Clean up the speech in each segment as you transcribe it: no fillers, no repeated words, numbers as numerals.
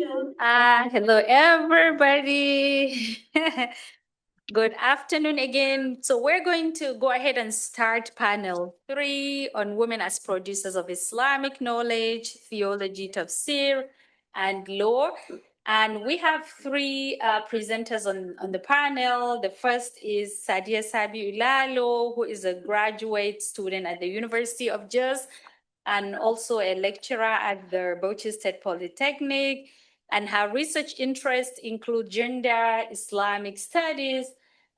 Hello, everybody. Good afternoon again. So we're going to go ahead and start panel 3 on women as producers of Islamic knowledge, theology, tafsir, and law. And we have 3 presenters on the panel. The first is Sadiya Sabiu Lalo, who is a graduate student at the University of Jos and also a lecturer at the Bauchi State Polytechnic. And her research interests include gender, Islamic studies,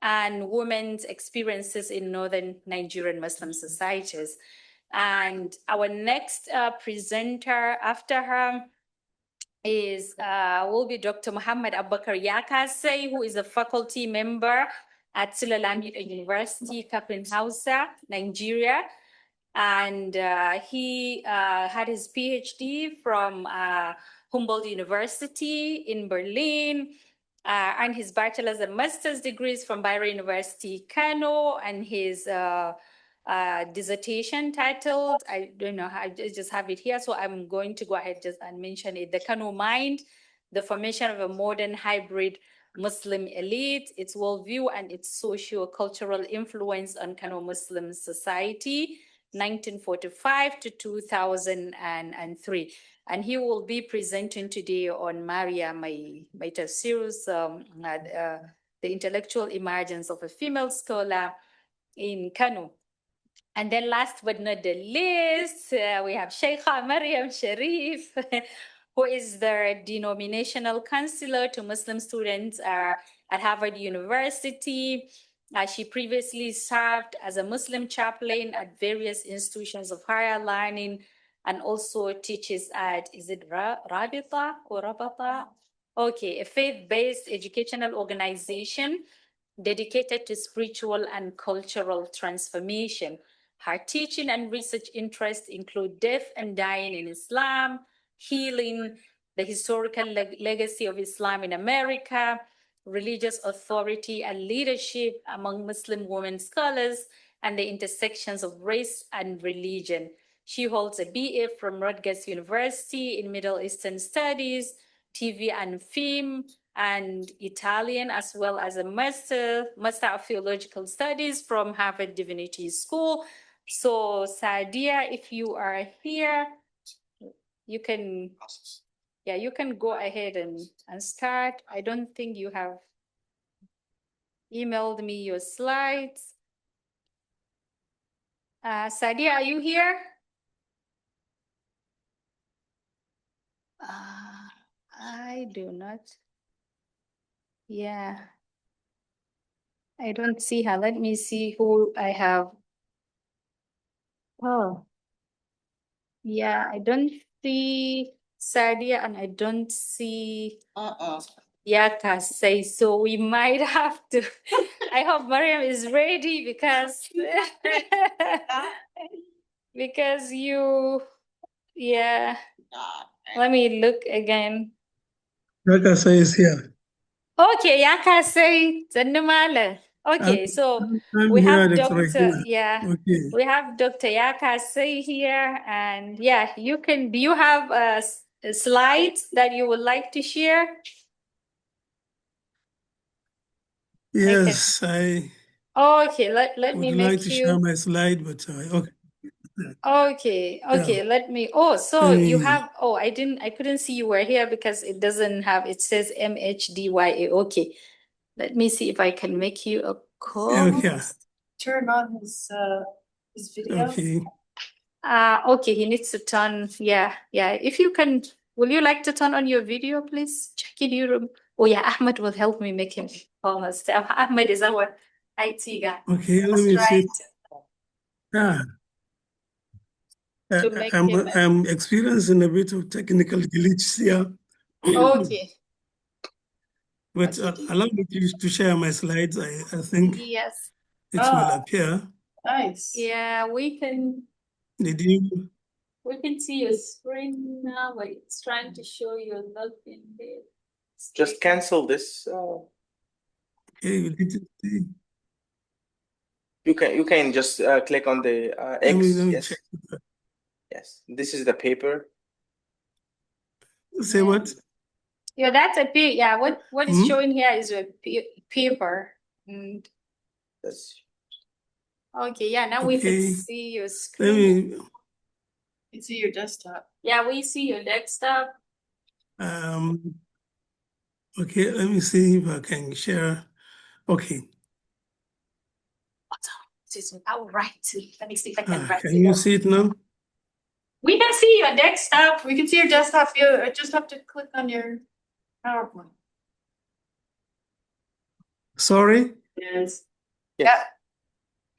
and women's experiences in northern Nigerian Muslim societies. And our next presenter after her is will be Dr. Muhammad Abubakar Yakasai, who is a faculty member at Sulalami University, Kapin Hausa, Nigeria. And he had his PhD from Humboldt University in Berlin, and his bachelor's and master's degrees from Bayero University, Kano, and his dissertation titled, I don't know, I just have it here, so I'm going to go ahead just and mention it, The Kano Mind, the Formation of a Modern Hybrid Muslim Elite, its worldview and its socio-cultural influence on Kano Muslim society, 1945 to 2003. And he will be presenting today on Mariya, Maitafsiri's the intellectual emergence of a female scholar in Kano. And then last but not the least, we have Sheikha Maryam Sharrieff, who is the denominational counselor to Muslim students at Harvard University. She previously served as a Muslim chaplain at various institutions of higher learning and also teaches at, is it Rabita or Rabata? Okay, a faith-based educational organization dedicated to spiritual and cultural transformation. Her teaching and research interests include death and dying in Islam, healing, the historical legacy of Islam in America, religious authority and leadership among Muslim women scholars, and the intersections of race and religion. She holds a BA from Rutgers University in Middle Eastern Studies, TV and film, and Italian, as well as a Master of Theological Studies from Harvard Divinity School. So Sadiya, if you are here, you can, yeah, you can go ahead and start. I don't think you have emailed me your slides. Sadiya, are you here? I do not. Yeah. I don't see her. Let me see who I have. Oh, yeah, I don't see Sadiya and I don't see Yakasai. So we might have to. I hope Maryam is ready because because you, yeah. Let me look again. Yakasai is here. Okay, Yakasai, Zandamala. Okay, so we have Dr. Yeah, okay. We have Dr. Yakasai here, and yeah, you can. Do you have slides that you would like to share? Yes, I. Okay, let me make like to share my slide, but okay. Okay, Yeah. let me. Oh, so you have. Oh, I couldn't see you were here because it doesn't have. It says MHDYA. Okay, let me see if I can make you a call. Okay. Turn on his videos. Okay. Okay, he needs to turn. Yeah. If you can, will you like to turn on your video, please? Check in your room. Oh yeah, Ahmed will help me make him call us. Ahmed is our IT guy. Okay, let me see. Yeah. I'm experiencing a bit of technical glitch here. Okay. But allow me to share my slides. I think yes, it will appear. Nice. Yeah, we can. Did you? We can see your screen now. But it's trying to show your login there. Just cancel this. Okay, you didn't see. You can just click on the X. Let me yes. check. Yes, this is the paper. Say what? Yeah, that's a paper. Yeah, what is showing here is a paper. That's Okay, yeah, now we can see your Let screen. me, You see your desktop. Yeah, we see your desktop. okay, let me see if I can share. Okay. All right. Let me see if I can write Can it you up. see it now? We can see your desktop. We can see your desktop. You just have to click on your PowerPoint. Sorry? Yes. yes. Yeah.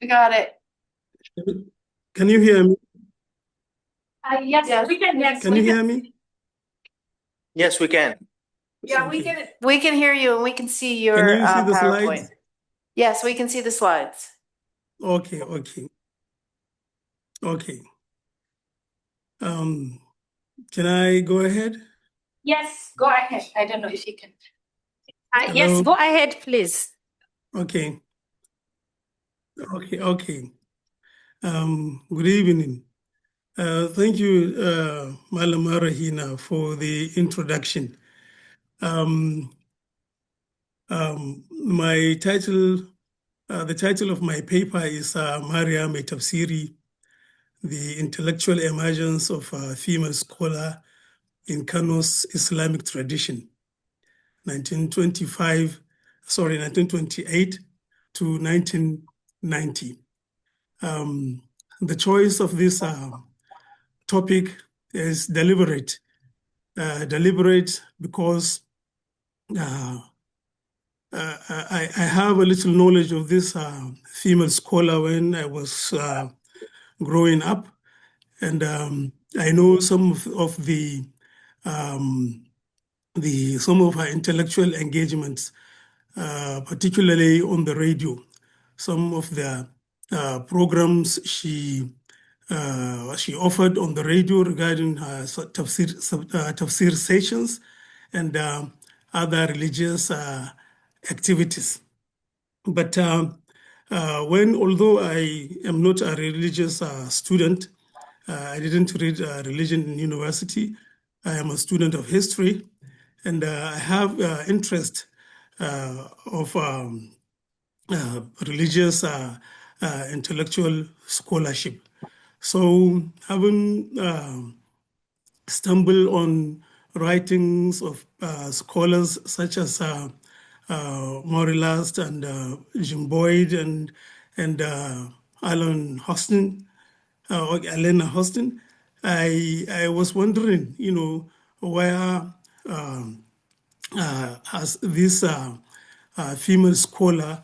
We got it. Can you hear me? Yes, we can. Yes, Can you hear me? Yes, we can. Yeah, we Okay. can. We can hear you and we can see your Can you see the PowerPoint. slides? Yes, we can see the slides. Okay, okay. Okay. Can I go ahead? Yes, go ahead. I don't know if you can. Hello? Yes, go ahead, please. Okay. Okay, okay. Good evening. Thank you, Malama Rahina, for the introduction. My title, the title of my paper is Mariya Maitafsiri, the intellectual emergence of a female scholar in Kano's Islamic tradition, 1928 to 1990. The choice of this topic is deliberate. Deliberate because I have a little knowledge of this female scholar when I was growing up, and I know some of some of her intellectual engagements, particularly on the radio. Some of the programs she offered on the radio regarding her tafsir sessions and other religious activities. But although I am not a religious student, I didn't read religion in university. I am a student of history, and I have interest of religious intellectual scholarship. So having stumbled on writings of scholars such as Maury Last and Jim Boyd and Alan Hostin, or Elena Hostin, I was wondering, where as this female scholar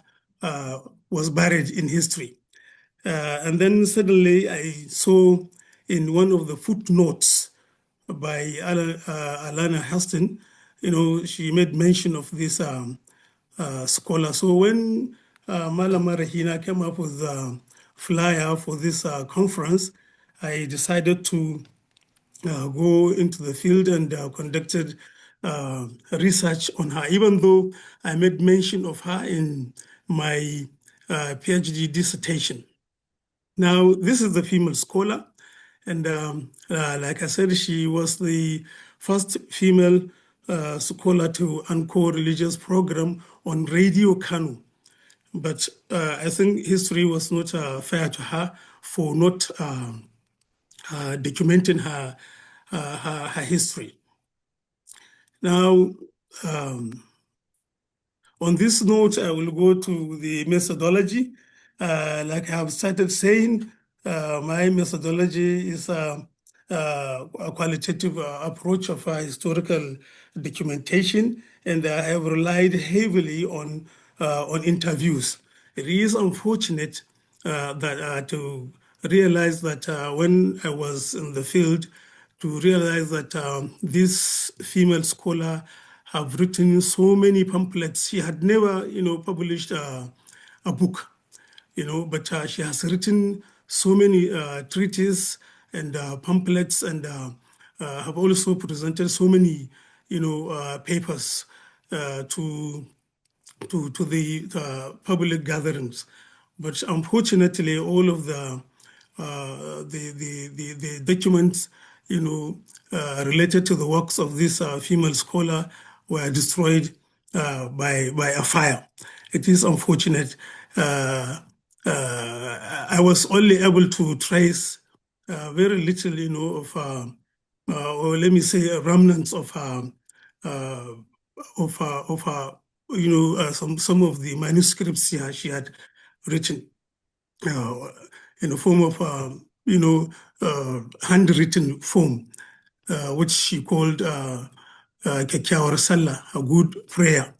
was buried in history. And then suddenly I saw in one of the footnotes by Alana Huston, she made mention of this scholar. So when Malama Rahina came up with a flyer for this conference, I decided to go into the field and conducted research on her, even though I made mention of her in my PhD dissertation. Now, this is the female scholar, and like I said, she was the first female scholar to anchor religious program on Radio Kano. But I think history was not fair to her for not documenting her history. Now, on this note, I will go to the methodology. Like I have started saying, my methodology is a qualitative approach of historical documentation, and I have relied heavily on interviews. It is unfortunate that to realize that when I was in the field, to realize that this female scholar have written so many pamphlets. She had never, published a book, but she has written so many treatises and pamphlets, and have also presented so many, papers to the public gatherings. But unfortunately, all of the documents, related to the works of this female scholar were destroyed by a fire. It is unfortunate. I was only able to trace very little, of, or let me say, remnants of some of the manuscripts she had written in the form of handwritten form, which she called Kyakkyawar Sallah, a good prayer.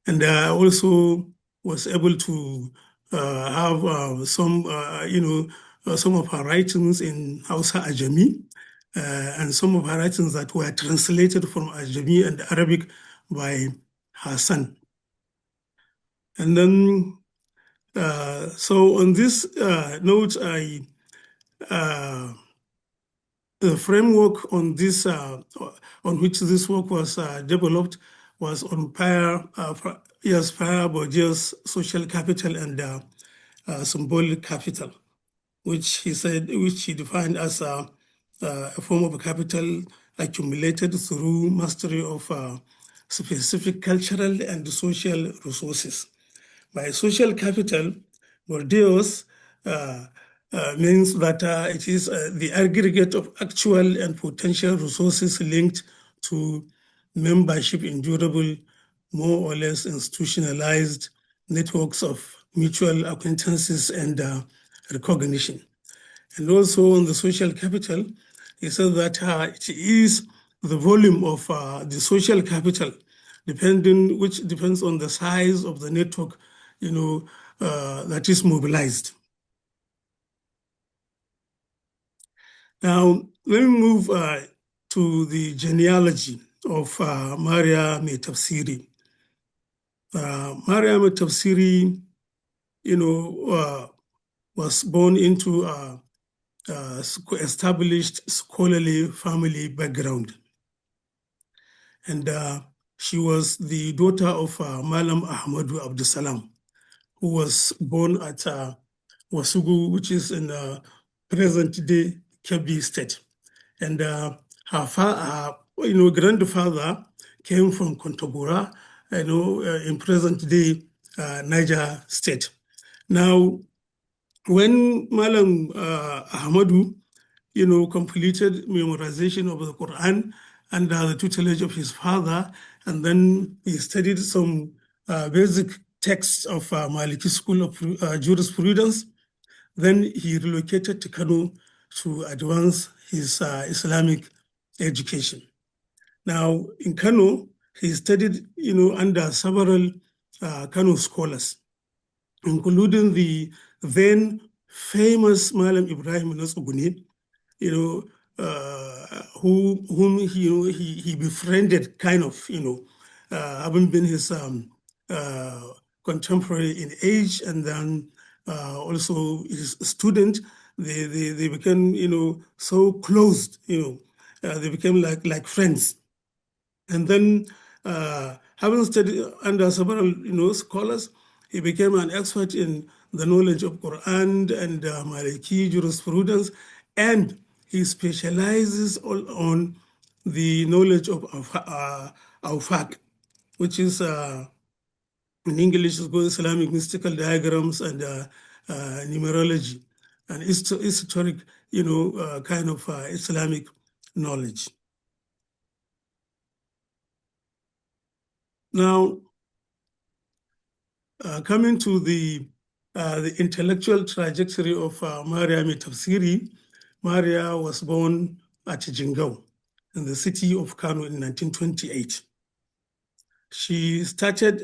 And I also was able to have some of her writings in Hausa Ajami, and some of her writings that were translated from Ajami and Arabic by her son. And then, so on this note, the framework on this, on which this work was developed, was on Pierre Bourdieu's social capital and symbolic capital, which he defined as a form of capital accumulated through mastery of specific cultural and social resources. By social capital, Bourdieu's means that it is the aggregate of actual and potential resources linked to membership in durable, more or less institutionalized networks of mutual acquaintances and recognition. And also on the social capital, he said that it is the volume of the social capital, which depends on the size of the network, that is mobilized. Now, let me move to the genealogy of Mariya Maitafsiri. Mariya Maitafsiri, was born into a established scholarly family background. And she was the daughter of Malam Ahmadu Abdusalam, who was born at Wasugu, which is in present-day Kebbi State. And her grandfather came from Kontagora, in present-day Niger State. Now, when Malam Ahmadu, completed memorization of the Qur'an under the tutelage of his father, and then he studied some basic texts of Maliki School of Jurisprudence. Then he relocated to Kano to advance his Islamic education. Now, in Kano, he studied, under several Kano scholars, including the then famous Malam Ibrahim Nasuguni, whom he befriended, kind of, having been his contemporary in age, and then also his student. They became, so close, they became like friends. And then, having studied under several, scholars, he became an expert in the knowledge of Qur'an and Maliki jurisprudence, and he specializes on the knowledge of Awfaq, which is in English is called Islamic mystical diagrams and numerology, and historic, kind of Islamic knowledge. Now, coming to the intellectual trajectory of Mariya Maitafsiri, Mariya was born at Jingao in the city of Kano in 1928. She started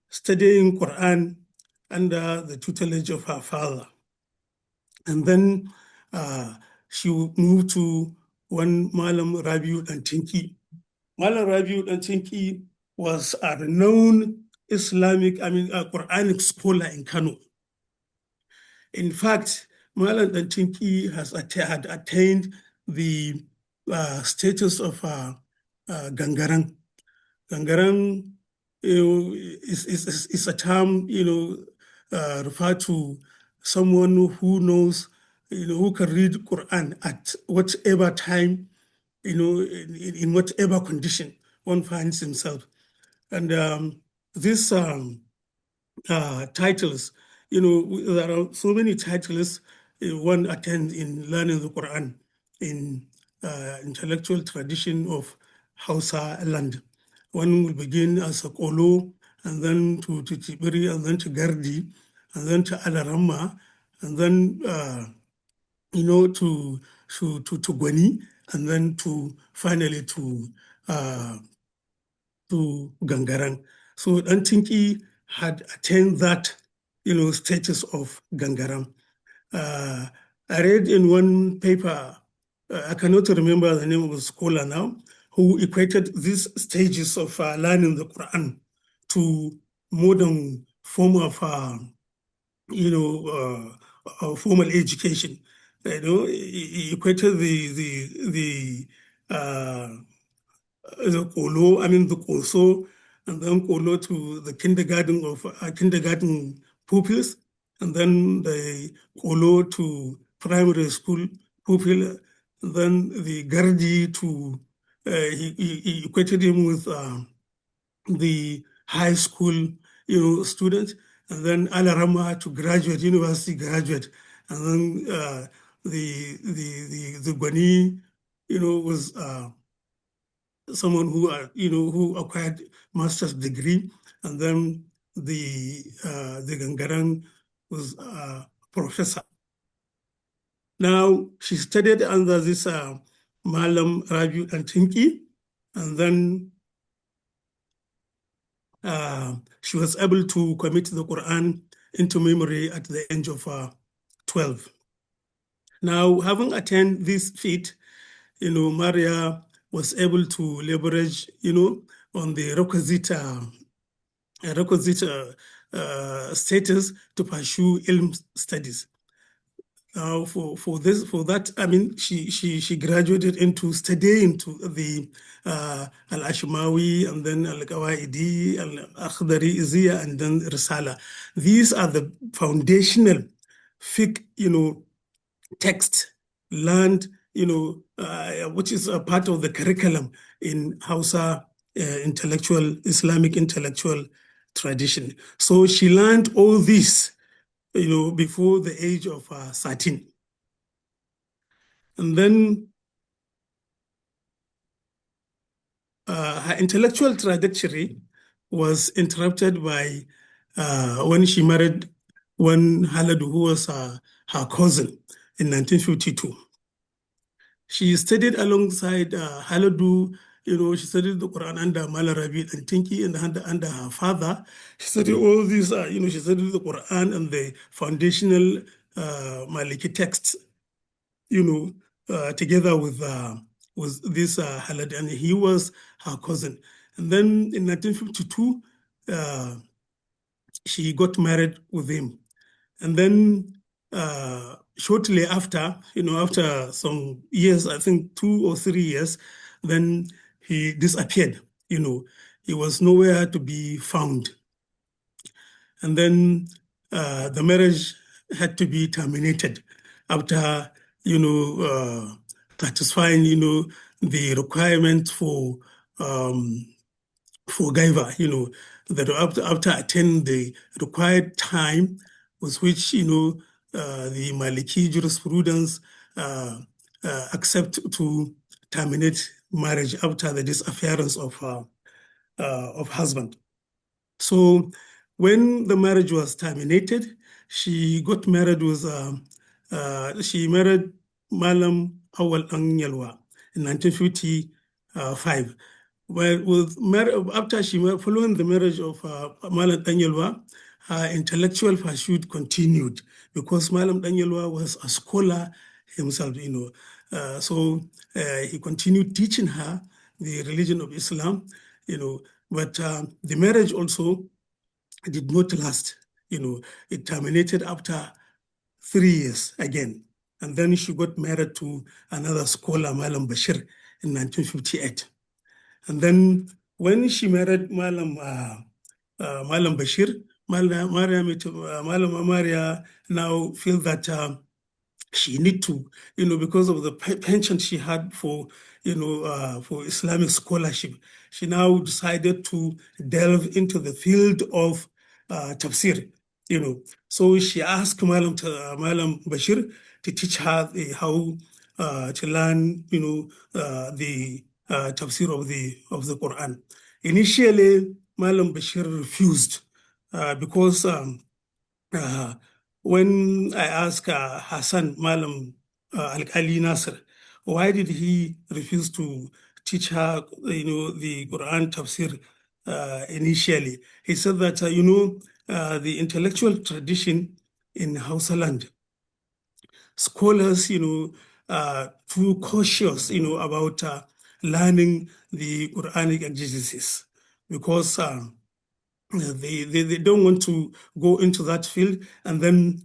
studying Quran under the tutelage of her father. And then she moved to one Malam Rabiu Dantinki. Malam Rabiu Dantinki was a renowned Quranic scholar in Kano. In fact, Malam Dantinki had attained the status of Gangaran. Gangaran, is a term, referred to someone who knows, who can read Quran at whatever time, in whatever condition, one finds himself. And these titles, there are so many titles one attends in learning the Quran in intellectual tradition of Hausa land. One will begin as a Kolo, and then to Tibiri, and then to Gardi, and then to Alarama, and then to Gwani, and then to finally to Gangarang. So Antinki had attained that, status of Gangarang. I read in one paper, I cannot remember the name of the scholar now, who equated these stages of learning the Quran to modern form of, formal education. He equated the Kolo, the Koso, and then Kolo to the kindergarten of kindergarten pupils, and then the Kolo to primary school pupil, and then the Gardi to, he equated him with the high school, students, and then Alarama to graduate, university graduate, and then the Gwani, was someone who who acquired master's degree, and then the Gangarang was a professor. Now she studied under this Malam Raju and Tinki, and then she was able to commit the Quran into memory at the age of 12. Now, having attained this feat, Mariya was able to leverage, on the requisite status to pursue ilm studies. Now, for that, she graduated into studying to the Al-Ashmawi, and then Al-Qawaidi, Al-Akhdari, Izziya, and then Risala. These are the foundational fiqh, texts learned, which is a part of the curriculum in Hausa Islamic intellectual tradition. So she learned all this, before the age of 13. And then her intellectual trajectory was interrupted by when she married one Haladu, who was her cousin, in 1952. She studied alongside Haladu. She studied the Quran under Mala Rabi and Tinki, and under her father. She studied all these, she studied the Quran and the foundational Maliki texts, together with this Halad, and he was her cousin. And then in 1952, she got married with him. And then shortly after, after some years, I think 2 or 3 years, then he disappeared. He was nowhere to be found. And then the marriage had to be terminated after, satisfying, the requirement for Gaiva, that after attending the required time with which, the Maliki jurisprudence accept to terminate marriage after the disappearance of husband. So when the marriage was terminated, she got married with, she married Malam Awal Anyalwa in 1955. Well, following the marriage of Malam Anyalwa, her intellectual pursuit continued, because Malam Anyalwa was a scholar himself, so he continued teaching her the religion of Islam, but the marriage also did not last. It terminated after 3 years again. And then she got married to another scholar, Malam Bashir, in 1958. And then when she married Malam Bashir, Mariya now feel that she need to, because of the penchant she had for, for Islamic scholarship, she now decided to delve into the field of tafsir, So she asked Malam Bashir to teach her how to learn, the tafsir of the Quran. Initially, Malam Bashir refused because when I asked her son, Malam Al-Ali Nasser, why did he refuse to teach her, the Quran tafsir initially? He said that, the intellectual tradition in Hausa land, scholars, too cautious, about learning the Quranic exegesis because they don't want to go into that field and then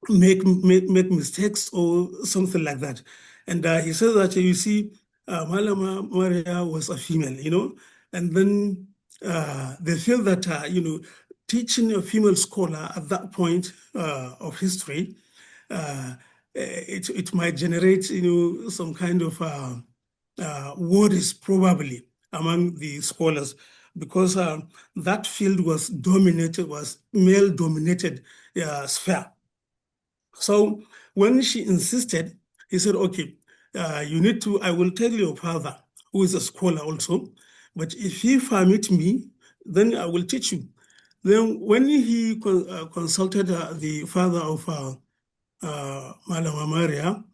make mistakes or something like that. And he said that you see, Malama Mariya was a female, and then they feel that teaching a female scholar at that point of history, it might generate some kind of worries probably among the scholars, because that field was male dominated sphere. So when she insisted, he said, okay, I will tell your father, who is a scholar also, but if he permit me, then I will teach you. Then when he consulted the father of Malama Mariya,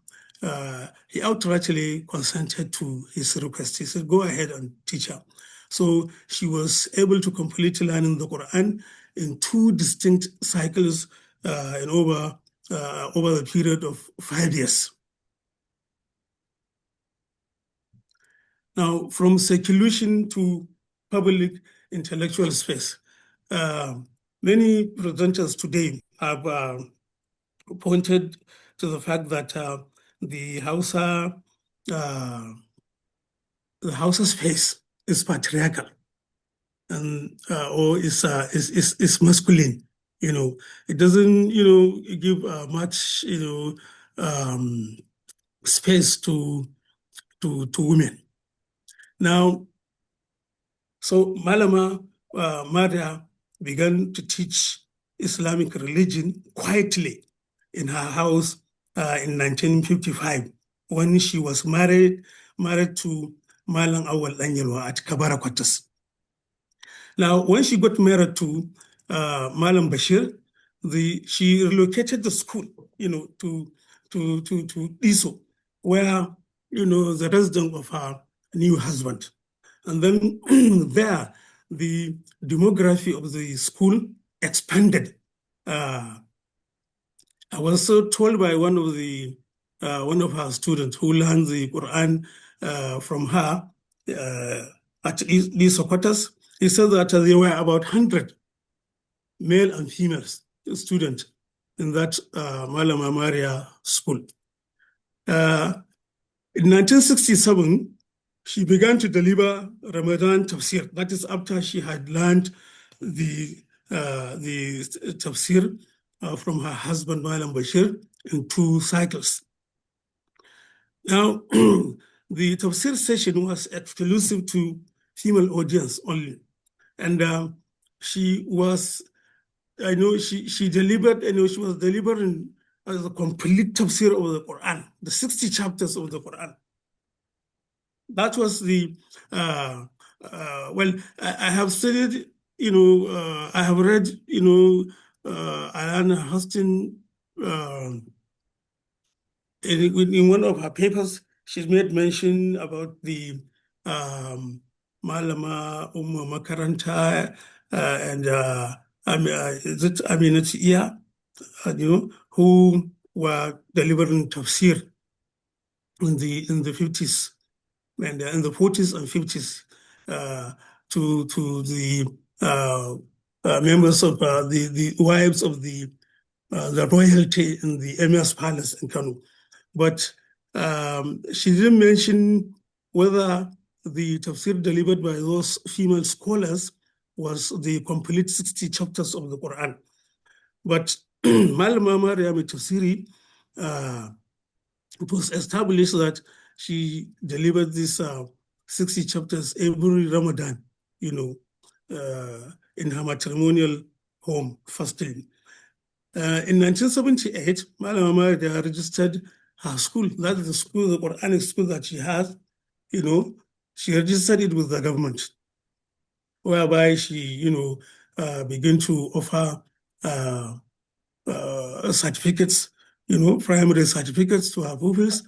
he outrightly consented to his request. He said, go ahead and teach her. So she was able to complete learning the Quran in 2 distinct cycles over the period of 5 years. Now, from seclusion to public intellectual space, many presenters today have pointed to the fact that the Hausa space is patriarchal and or is masculine. It doesn't give much space to women. Now, so Malama Mariya began to teach Islamic religion quietly in her house in 1955 when she was married to Malam Awal Danyelwa at Kabara Quarters. Now, when she got married to Malam Bashir, she relocated the school, to Iso, where the residence of her new husband. And then there, the demography of the school expanded. I was so told by one of her students who learned the Quran from her at these quarters. He said that there were about 100 male and female students in that Malama Mariya school. In 1967, she began to deliver Ramadan Tafsir. That is after she had learned the Tafsir from her husband, Malam Bashir, in 2 cycles. Now, the Tafsir session was exclusive to female audience only. And she was, she delivered, she was delivering as a complete Tafsir of the Quran, the 60 chapters of the Quran. That was the, well, I have studied, I have read, Alana Huston, in one of her papers, she's made mention about the Malama Makaranta and is it Aminat who were delivering tafsir in the 50s and in the 40s and 50s to the members of the wives of the royalty in the Emir's palace in Kano. But she didn't mention whether the tafsir delivered by those female scholars was the complete 60 chapters of the Quran. But Malama Maryam Maitafsiri, it was established that she delivered these 60 chapters every Ramadan, in her matrimonial home, fasting. In 1978, Malama Maryam registered her school. That is the school, the Quranic school that she has. She registered it with the government, whereby she, began to offer certificates, primary certificates to her pupils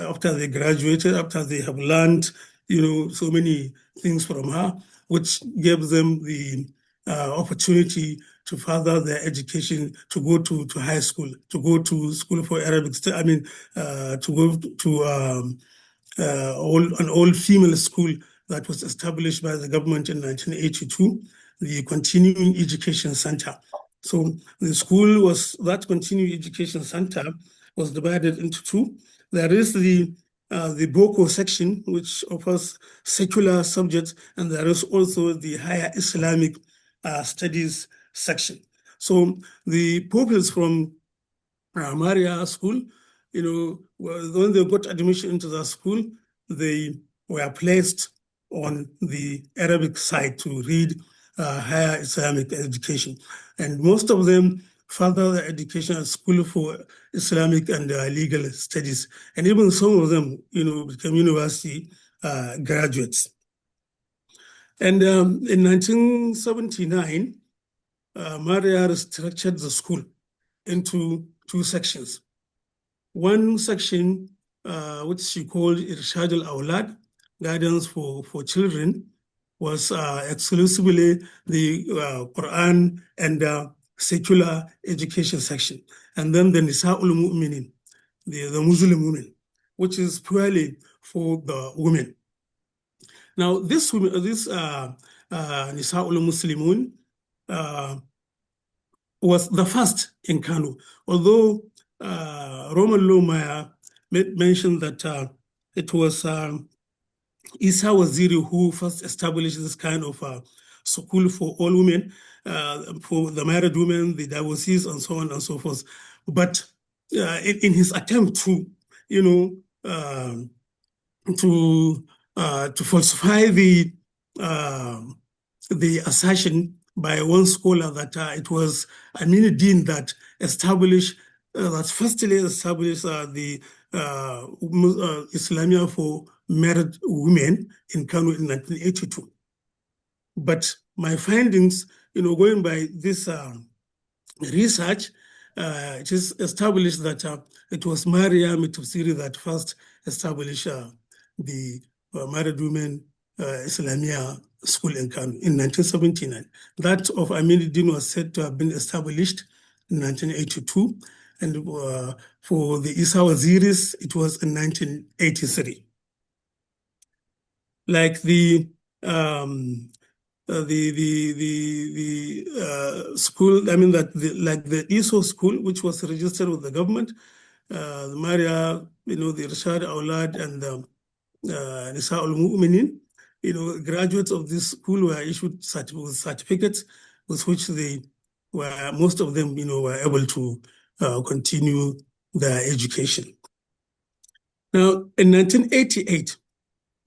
after they graduated, after they have learned, so many things from her, which gave them the opportunity to further their education, to go to high school, to go to school for Arabic, to go to an all-female school that was established by the government in 1982, the Continuing Education Center. So the school that Continuing Education Center was divided into two. There is the Boko section, which offers secular subjects, and there is also the higher Islamic studies section. So the pupils from Mariya school, when they got admission into the school, they were placed on the Arabic side to read higher Islamic education. And most of them further their education at School for Islamic and Legal Studies. And even some of them, became university graduates. And in 1979, Mariya restructured the school into two sections. One section, which she called Irshad al-Awlad, guidance for children, was exclusively the Qur'an and secular education section. And then the Nisa'ul Mu'minin, the Muslim women, which is purely for the women. Now, this Nisa'ul Muslimun was the first in Kano, although Roman law mentioned that it was Isa Waziri who first established this kind of school for all women, for the married women, the divorcees, and so on and so forth. But in his attempt to, to falsify the assertion by one scholar that it was Aminuddin that firstly established the Islamia for married women in Kano in 1982. But my findings, going by this research, it is established that it was Mariya Maitafsiri that first established the married women Islamia school in Kano in 1979. That of Aminuddin was said to have been established in 1982, and for the Isa Waziris, it was in 1983. Like the school, like the ISO school, which was registered with the government, the Mariya, the Irshad Awlad and the Nisa'ul Mu'minin, graduates of this school were issued certificates with which most of them, were able to continue their education. Now, in 1988,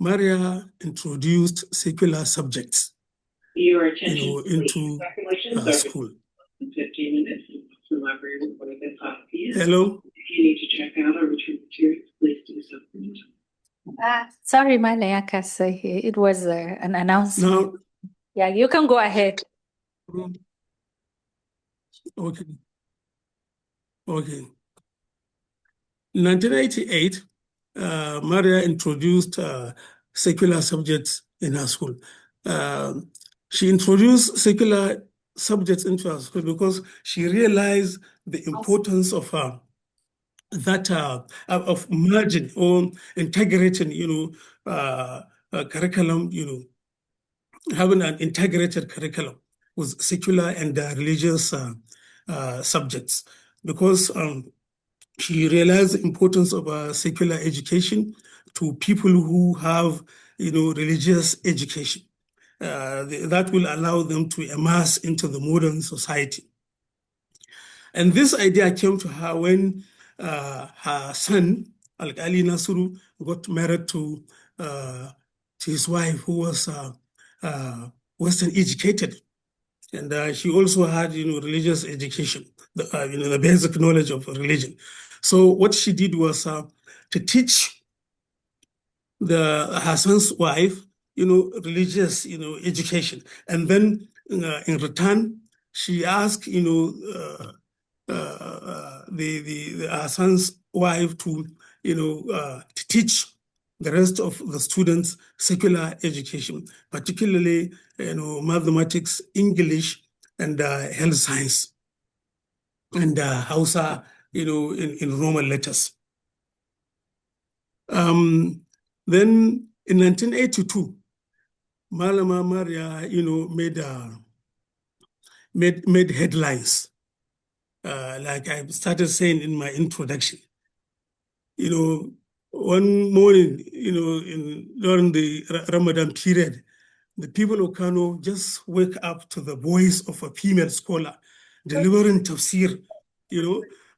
Mariya introduced secular subjects, into school. 15 minutes from library recording this piece. Hello? If you need to check out or retrieve materials, please do so. Sorry, Yakasai, it was an announcement. Now, Yeah, you can go ahead. Okay. In 1988, Mariya introduced secular subjects in her school. She introduced secular subjects into her school because she realized the importance of of merging or integrating, curriculum, having an integrated curriculum with secular and religious subjects, because she realized the importance of secular education to people who have, religious education. That will allow them to immerse into the modern society. And this idea came to her when her son, Ali Nasuru, got married to his wife, who was Western educated. And she also had, religious education, the basic knowledge of religion. So what she did was to teach her son's wife, religious, education. And then in return, she asked, our son's wife to teach the rest of the students secular education, particularly mathematics, English, and health science, and Hausa, in Roman letters. Then in 1982, Malama Mariya, made headlines. Like I started saying in my introduction, one morning, during the Ramadan period, the people of Kano just wake up to the voice of a female scholar delivering Tafsir,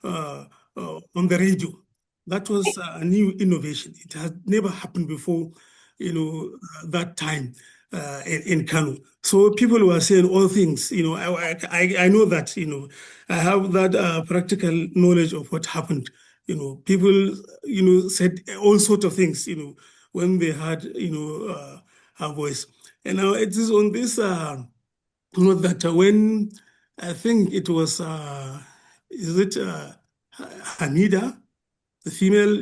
on the radio. That was a new innovation. It had never happened before, that time in Kano. So people were saying all things, I know that, I have that practical knowledge of what happened. People, said all sorts of things, when they heard, her voice. And now it is on this note that when I think it was, is it Hamida, the female,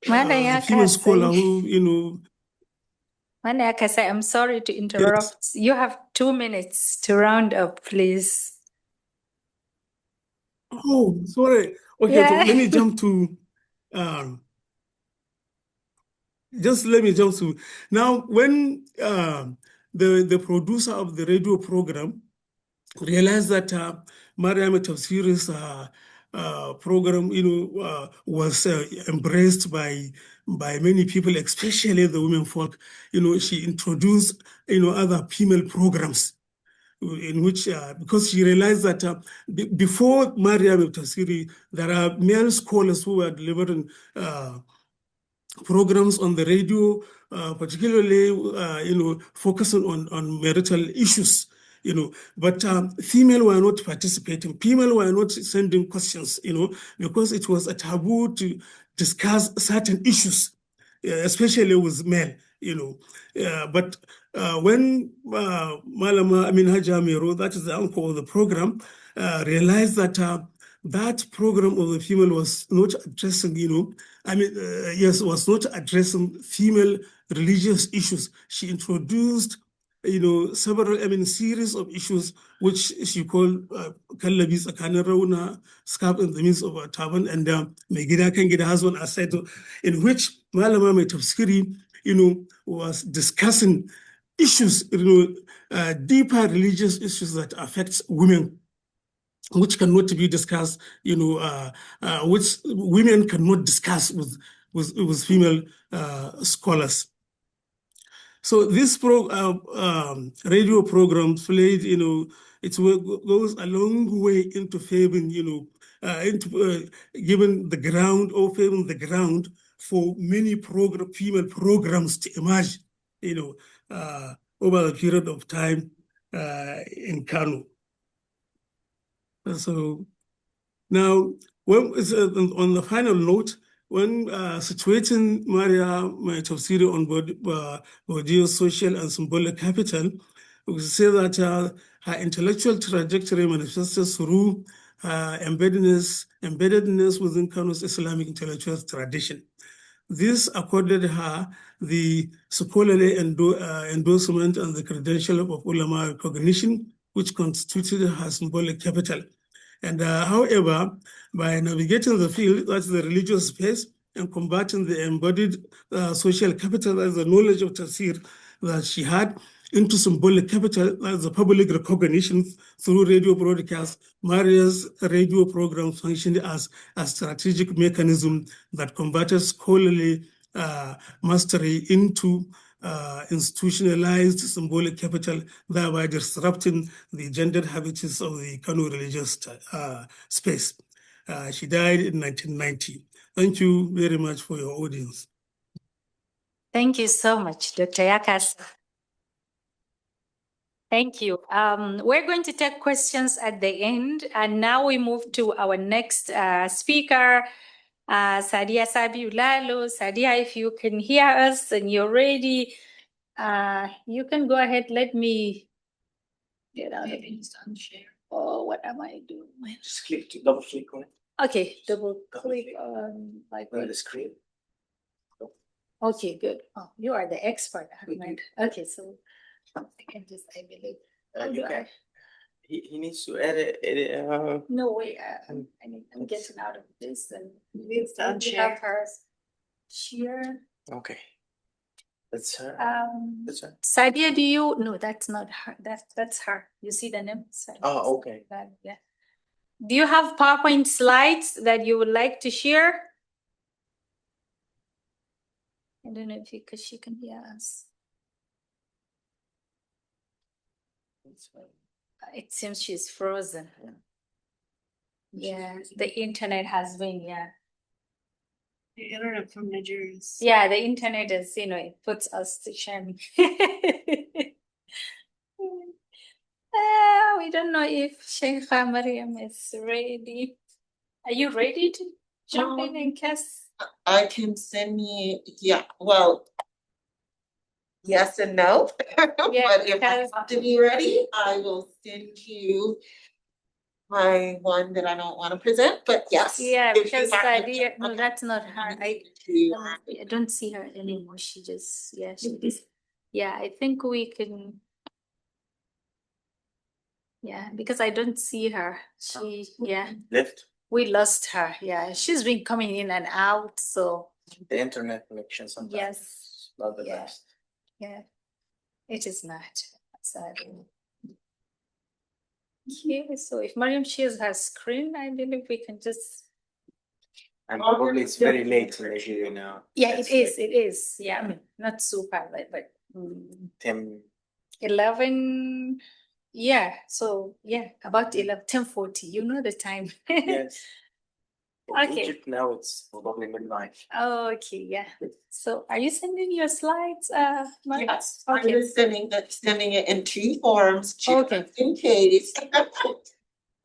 the female scholar who, Yakasai, I'm sorry to interrupt. Yes. You have 2 minutes to round up, please. Oh, sorry. Okay, yeah. So let me jump to, just let me jump to, now when the producer of the radio program realized that Maitafsiri's program, was embraced by many people, especially the women folk, she introduced, other female programs in which, because she realized that before Maitafsiri, there are male scholars who were delivering programs on the radio, particularly, focusing on marital issues. But female were not participating. Female were not sending questions, because it was a taboo to discuss certain issues, especially with men, But when Malama Haja Mero, that is the uncle of the program, realized that that program of the female was not addressing, was not addressing female religious issues. She introduced several, series of issues which she called Kallabi Tsakanin Rauna, scarf in the midst of a turban, and Megida Kangida has one aside, in which Malama Maitafsiri, was discussing issues, deeper religious issues that affect women, which cannot be discussed, which women cannot discuss with female scholars. So this radio program played, it goes a long way into favoring, giving the ground or favoring the ground for many female programs to emerge, over the period of time in Kano. So now, on the final note, when situating Mariya Maitafsiri on Bourdieu's social and symbolic capital, we say that her intellectual trajectory manifests through embeddedness within Kano's Islamic intellectual tradition. This accorded her the scholarly endorsement and the credential of ulama recognition, which constituted her symbolic capital. And however, by navigating the field, that's the religious space, and combating the embodied social capital, that's the knowledge of Tafsir that she had, into symbolic capital, that's the public recognition through radio broadcast, Mariya's radio program functioned as a strategic mechanism that converted scholarly mastery into institutionalized symbolic capital, thereby disrupting the gendered habits of the Kano religious space. She died in 1990. Thank you very much for your audience. Thank you so much, Dr. Yakasai. Thank you. We're going to take questions at the end, and now we move to our next speaker, Sadiya Sabiu Lalo. Sadiya, if you can hear us and you're ready, you can go ahead. Let me get out of it. Oh, what am I doing? Just double click on it. Okay, double click on like On the screen. Okay, good. Oh, you are the expert, Ahmed. Okay, so I can just, I believe. You can. He needs to edit. No way. I'm getting out of this and Needs to have unshare. her share. Okay. That's her. That's her. Sadiya, do you? No, that's not her. That's her. You see the name? Sadiya. Oh, okay. Yeah. Do you have PowerPoint slides that you would like to share? I don't know if because she can hear us. It seems she's frozen. Yeah, the internet has been, The internet from Nigeria. Yeah, the internet is, it puts us to shame. We don't know if Sheikha Maryam is ready. Are you ready to jump in case? I can send you, well, yes and no. Yeah, But if I have to be ready, I will send you my one that I don't want to present, but yes. Yeah, if you because have it, Sadiya, no, that's not her. I don't see her anymore. She just, I think we can. Yeah, because I don't see her. Left. We lost her. Yeah, she's been coming in and out. So The internet connection sometimes. Yes. Not the Yeah. best. yeah, it is not. Sadly. Okay, so if Mariam shares her screen, I believe we can just. And probably it's very late in Nigeria now. Yeah, It's it is. like It is. Yeah, I mean, not super late, but 11. Yeah, so about 10:40. You know the time. yes. In Okay. Egypt now it's probably midnight. Okay, yeah. So are you sending your slides, Mariam? Yes, Okay. I'm just sending it in two forms, Okay. just in case.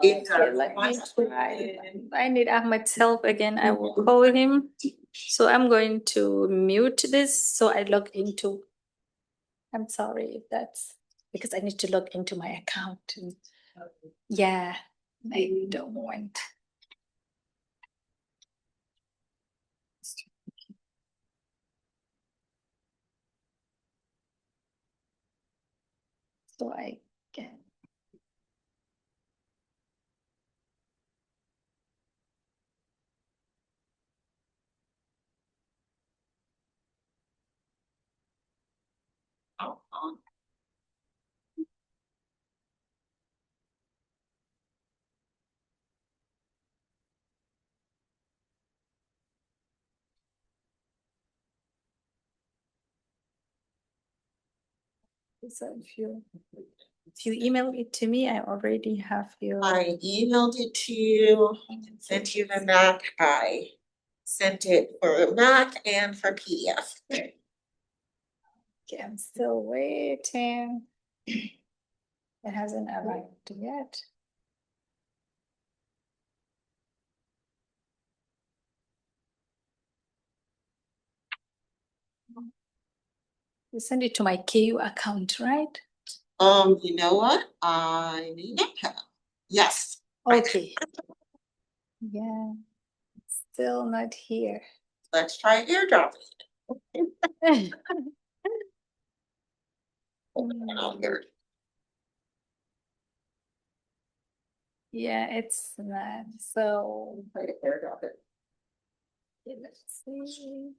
It's Okay, let me try. I need Ahmed's help again. I will call him. So I'm going to mute this so I log into. I'm sorry if that's because I need to log into my account. Yeah, I don't want. So I can. So if you email it to me, I already have your. I emailed it to you, sent you the Mac. I sent it for Mac and for PDF. Okay, I'm still waiting. It hasn't arrived yet. You send it to my KU account, right? You know what? I need it. Yes. Okay. Yeah, still not here. Let's try airdropping. Yeah, it's not. So Try to airdrop it. let's see.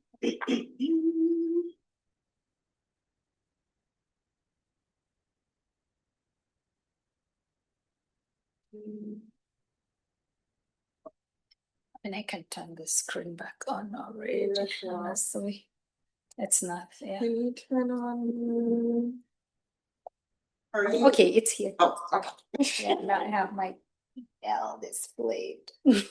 And I can turn the screen back on already. Honestly. It's not, yeah. Can you turn on? Are you? Okay, it's here. Oh, okay. Yeah, now I have my L displayed. My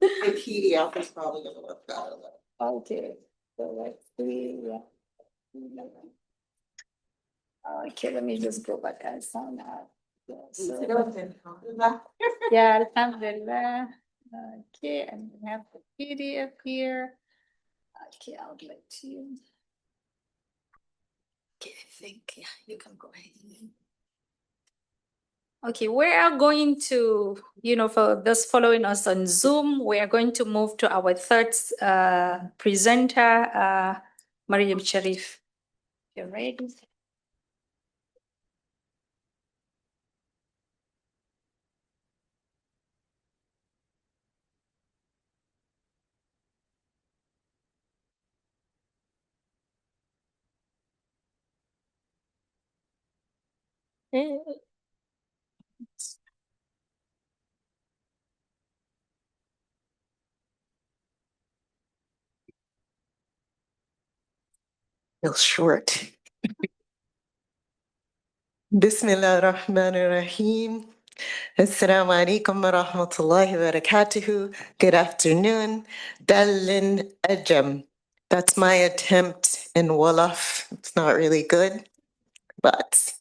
PDF is probably gonna look better. Okay, so let's see, yeah. Okay, let me just go back and sound out. Yeah, alhamdulillah. Okay, and we have the PDF here. Okay, I'll give it to you. Okay, I think, yeah, you can go ahead. Okay, we are going to, for those following us on Zoom, we are going to move to our third presenter, Maryam Sharrieff. You're ready? Real short. Bismillah ar-Rahman ar-Rahim. Assalamu alaikum wa rahmatullahi wa barakatuhu. Good afternoon. Dalin Ajam. That's my attempt in Wolof. It's not really good, but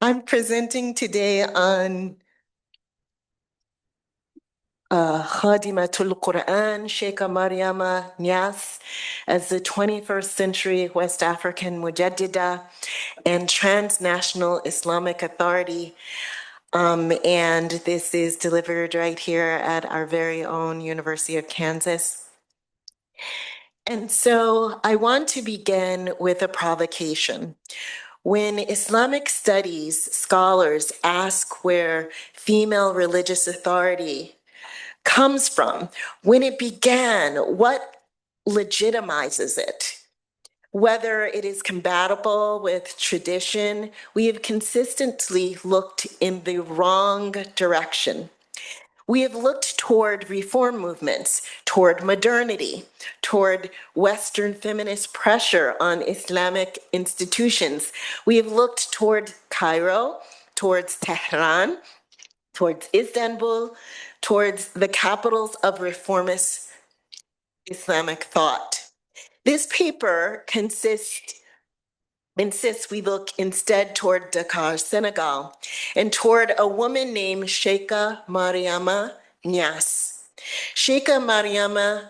I'm presenting today on Khadimatul Qur'an, Sheikha Mariama Niasse, as the 21st century West African Mujaddida and Transnational Islamic Authority. And this is delivered right here at our very own University of Kansas. And so I want to begin with a provocation. When Islamic studies scholars ask where female religious authority comes from, when it began, what legitimizes it? Whether it is compatible with tradition, we have consistently looked in the wrong direction. We have looked toward reform movements, toward modernity, toward Western feminist pressure on Islamic institutions. We have looked toward Cairo, towards Tehran, towards Istanbul, towards the capitals of reformist Islamic thought. This paper insists we look instead toward Dakar, Senegal, and toward a woman named Sheikha Mariama Niasse. Sheikha Mariama,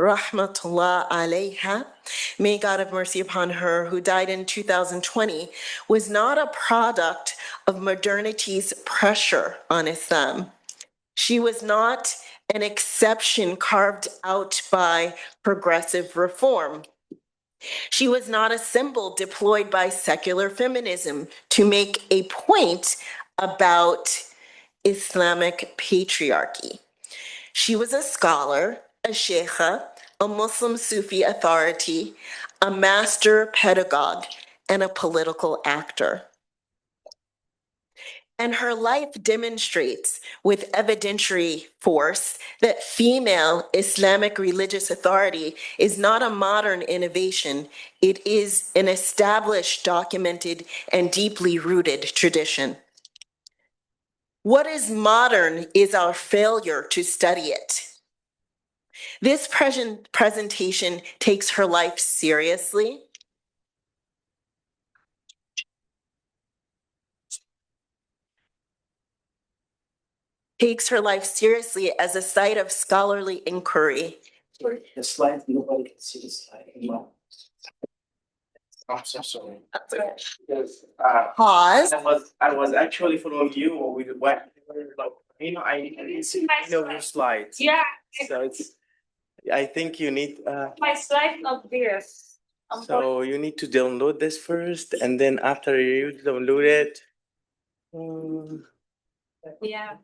rahmatullah alayha, may God have mercy upon her, who died in 2020, was not a product of modernity's pressure on Islam. She was not an exception carved out by progressive reform. She was not a symbol deployed by secular feminism to make a point about Islamic patriarchy. She was a scholar, a sheikha, a Muslim Sufi authority, a master pedagogue, and a political actor. And her life demonstrates with evidentiary force that female Islamic religious authority is not a modern innovation. It is an established, documented, and deeply rooted tradition. What is modern is our failure to study it. This presentation takes her life seriously. Takes her life seriously as a site of scholarly inquiry. The slide, nobody can see the slide. I'm so sorry. Because, Pause. I was actually following you with what, I didn't see any of your slides. Yeah, So I think you need, my slide not there. so you need to download this first, and then after you download it, Yeah.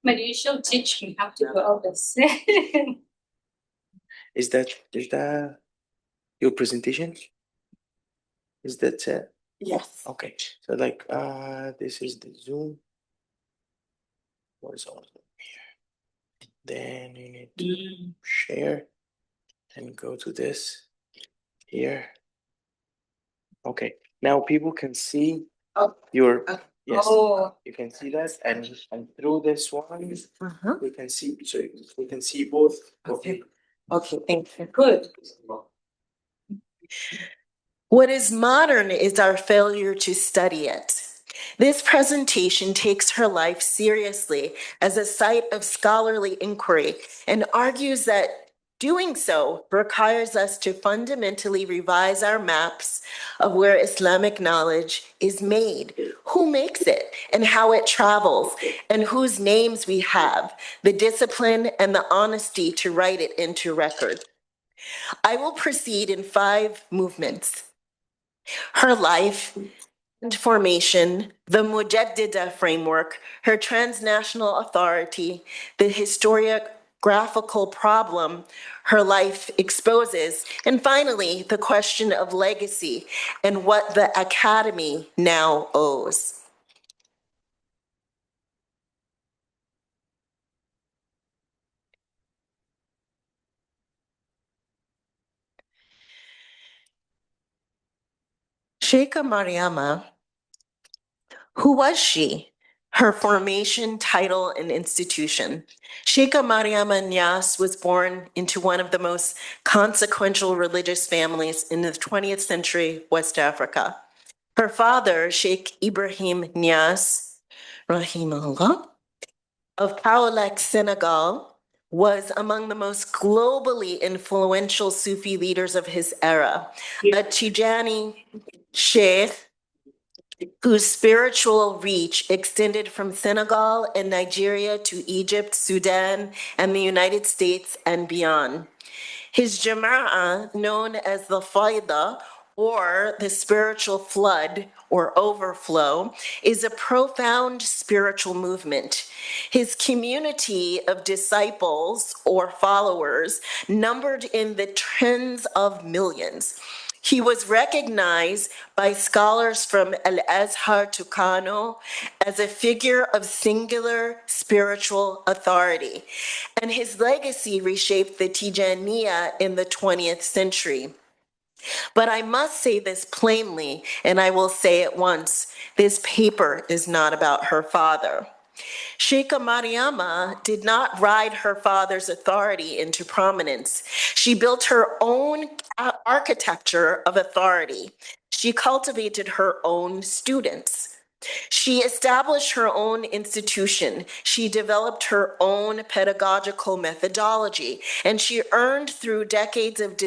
But you should teach me how to do all this. is that your presentation? Is that Yes. Okay, so like this is the Zoom. Where's all here? Then you need to share and go to this here. Okay, now people can see Oh, your okay. yes. Oh, You can see that, and through this one, Uh-huh. we can see. So we can see both. Okay. Okay, thank you. Good. What is modern is our failure to study it. This presentation takes her life seriously as a site of scholarly inquiry and argues that doing so requires us to fundamentally revise our maps of where Islamic knowledge is made, who makes it, and how it travels, and whose names we have, the discipline and the honesty to write it into record. I will proceed in 5 movements. Her life and formation, the Mujaddida framework, her transnational authority, the historiographical problem her life exposes, and finally, the question of legacy and what the Academy now owes. Sheikha Mariama, who was she? Her formation, title, and institution. Sheikha Mariama Niasse was born into one of the most consequential religious families in the 20th century West Africa. Her father, Sheikh Ibrahim Niasse, rahimahullah, of Kaolack, Senegal, was among the most globally influential Sufi leaders of his era. A Tijani Sheikh whose spiritual reach extended from Senegal and Nigeria to Egypt, Sudan, and the United States and beyond. His Jama'ah, known as the Faida, or the spiritual flood or overflow, is a profound spiritual movement. His community of disciples or followers numbered in the tens of millions. He was recognized by scholars from Al-Azhar to Kano as a figure of singular spiritual authority, and his legacy reshaped the Tijaniya in the 20th century. But I must say this plainly, and I will say it once, this paper is not about her father. Sheikha Mariama did not ride her father's authority into prominence. She built her own architecture of authority. She cultivated her own students. She established her own institution. She developed her own pedagogical methodology, and she earned through decades of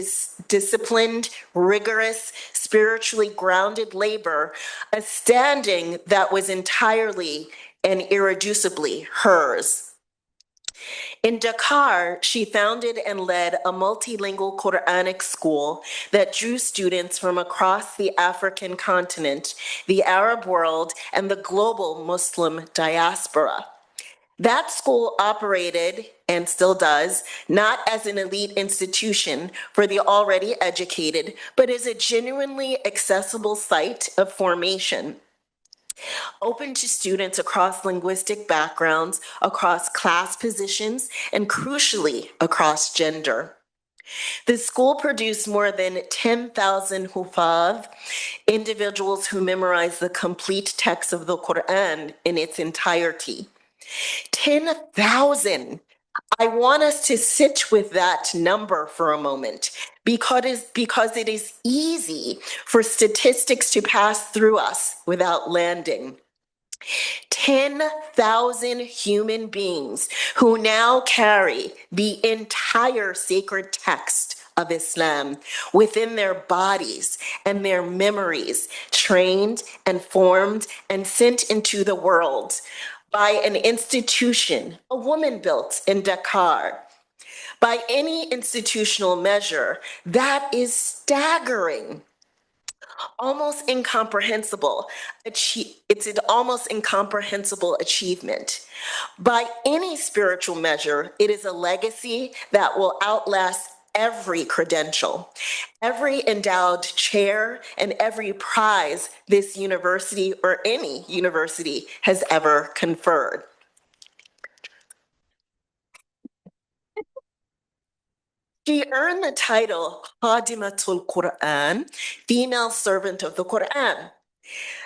disciplined, rigorous, spiritually grounded labor a standing that was entirely and irreducibly hers. In Dakar, she founded and led a multilingual Quranic school that drew students from across the African continent, the Arab world, and the global Muslim diaspora. That school operated, and still does, not as an elite institution for the already educated, but as a genuinely accessible site of formation, open to students across linguistic backgrounds, across class positions, and crucially, across gender. The school produced more than 10,000 hufaz, individuals who memorized the complete text of the Qur'an in its entirety. 10,000. I want us to sit with that number for a moment because it is easy for statistics to pass through us without landing. 10,000 human beings who now carry the entire sacred text of Islam within their bodies and their memories, trained and formed and sent into the world by an institution, a woman built in Dakar. By any institutional measure, that is staggering. Almost incomprehensible. It's an almost incomprehensible achievement. By any spiritual measure, it is a legacy that will outlast every credential, every endowed chair, and every prize this university or any university has ever conferred. She earned the title Khadimatul Qur'an, female servant of the Qur'an.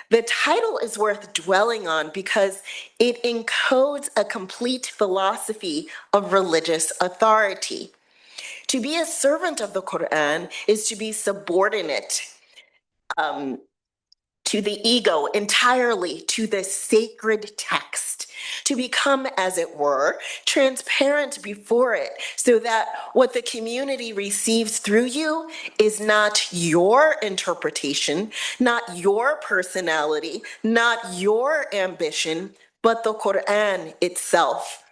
The title is worth dwelling on because it encodes a complete philosophy of religious authority. To be a servant of the Qur'an is to be subordinate to the ego, entirely to the sacred text, to become, as it were, transparent before it, so that what the community receives through you is not your interpretation, not your personality, not your ambition, but the Qur'an itself.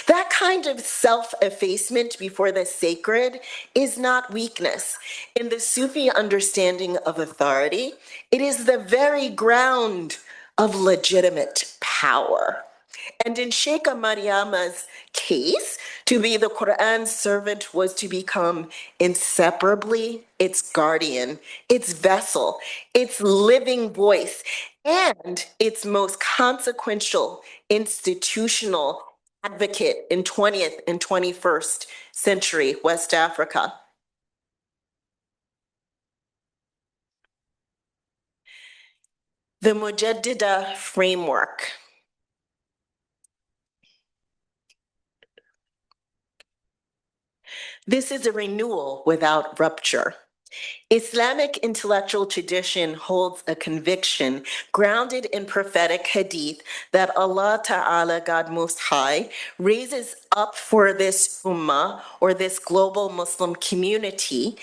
That kind of self-effacement before the sacred is not weakness. In the Sufi understanding of authority, it is the very ground of legitimate power. And in Sheikha Mariama's case, to be the Qur'an's servant was to become inseparably its guardian, its vessel, its living voice, and its most consequential institutional advocate in 20th and 21st century West Africa. The Mujaddida framework. This is a renewal without rupture. Islamic intellectual tradition holds a conviction grounded in prophetic hadith that Allah Ta'ala, God Most High, raises up for this ummah or this global Muslim community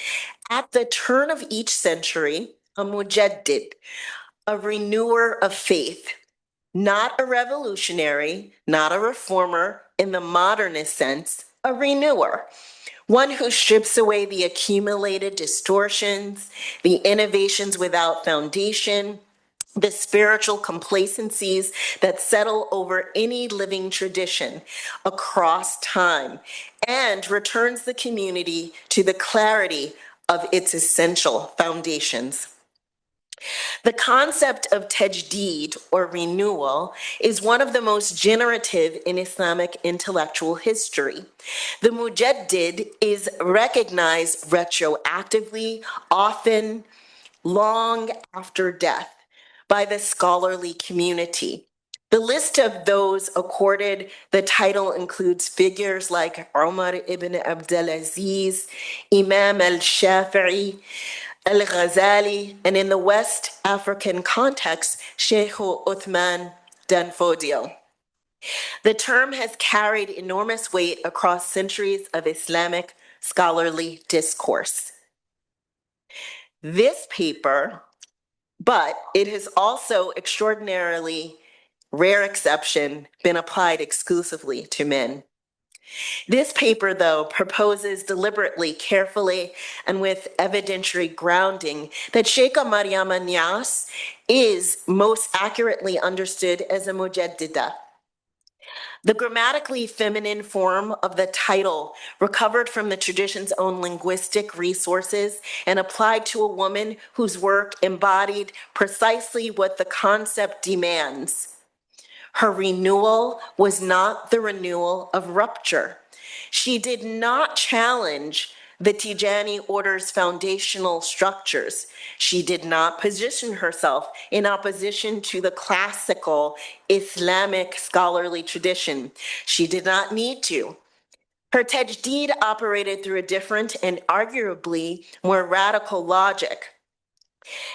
at the turn of each century, a mujaddid, a renewer of faith, not a revolutionary, not a reformer in the modernist sense, a renewer. One who strips away the accumulated distortions, the innovations without foundation, the spiritual complacencies that settle over any living tradition across time, and returns the community to the clarity of its essential foundations. The concept of tajdeed, or renewal, is one of the most generative in Islamic intellectual history. The mujaddid is recognized retroactively, often long after death, by the scholarly community. The list of those accorded the title includes figures like Umar ibn Abdulaziz, Imam al-Shafi'i, Al-Ghazali, and in the West African context, Sheikh Uthman Dan Fodio. The term has carried enormous weight across centuries of Islamic scholarly discourse. This paper, but it has also extraordinarily rare exception been applied exclusively to men. This paper, though, proposes deliberately, carefully, and with evidentiary grounding that Sheikha Mariama Niasse is most accurately understood as a mujaddida. The grammatically feminine form of the title, recovered from the tradition's own linguistic resources and applied to a woman whose work embodied precisely what the concept demands. Her renewal was not the renewal of rupture. She did not challenge the Tijani order's foundational structures. She did not position herself in opposition to the classical Islamic scholarly tradition. She did not need to. Her tajdeed operated through a different and arguably more radical logic.